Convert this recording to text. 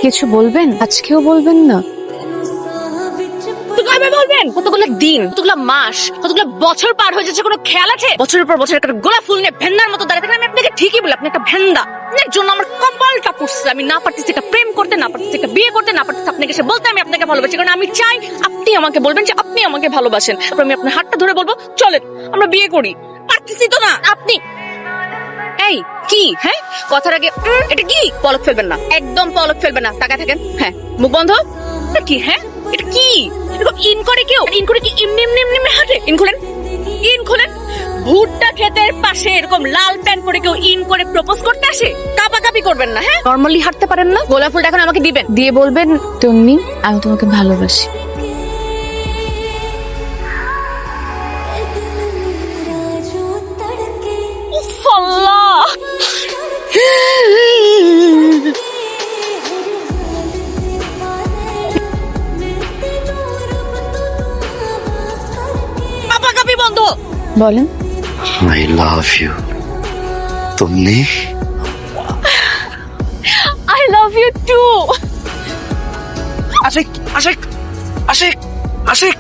কিছু বলবেন? আজকেও বলবেন না? বলবেন কতগুলো দিন, কতগুলো মাস, কতগুলো বছর পার হয়ে যাচ্ছে, কোনো খেয়াল আছে? বছরের পর বছর একটা গোলাপ ফুল নিয়ে ভেন্দার মতো দাঁড়িয়ে থাকেন। আমি আপনাকে ঠিকই বলি, আপনি একটা ভেন্দা। আপনার জন্য আমার কপালটা পুড়ছে। আমি না পারতেছি একটা প্রেম করতে, না পারতেছি একটা বিয়ে করতে, না পারতেছি আপনাকে সে বলতে আমি আপনাকে ভালোবাসি। কারণ আমি চাই আপনি আমাকে বলবেন যে আপনি আমাকে ভালোবাসেন। তারপর আমি আপনার হাতটা ধরে বলবো চলেন আমরা বিয়ে করি। পারতেছি তো না আপনি। এই কি হ্যাঁ, কথার আগে এটা কি? পলক ফেলবেন না, একদম পলক ফেলবেন না, তাকায় থাকেন। হ্যাঁ, মুখ বন্ধ। এটা কি? হ্যাঁ, এটা কি? এরকম ইন করে কেউ? ইন করে কি এমনি এমনি এমনি এমনি হাঁটে? ইন খোলেন, ইন খোলেন। ভুট্টা ক্ষেতের পাশে এরকম লাল প্যান্ট পরে কেউ ইন করে প্রপোজ করতে আসে? কাপাকাপি করবেন না। হ্যাঁ, নরমালি হাঁটতে পারেন না? গোলাপ ফুলটা এখন আমাকে দিবেন, দিয়ে বলবেন তন্নি আমি তোমাকে ভালোবাসি। উফ, আল্লাহ। কাপাকাপি বন্ধ। বলেন। I love you. तुमने I love you too. Ashique Ashique Ashique Ashique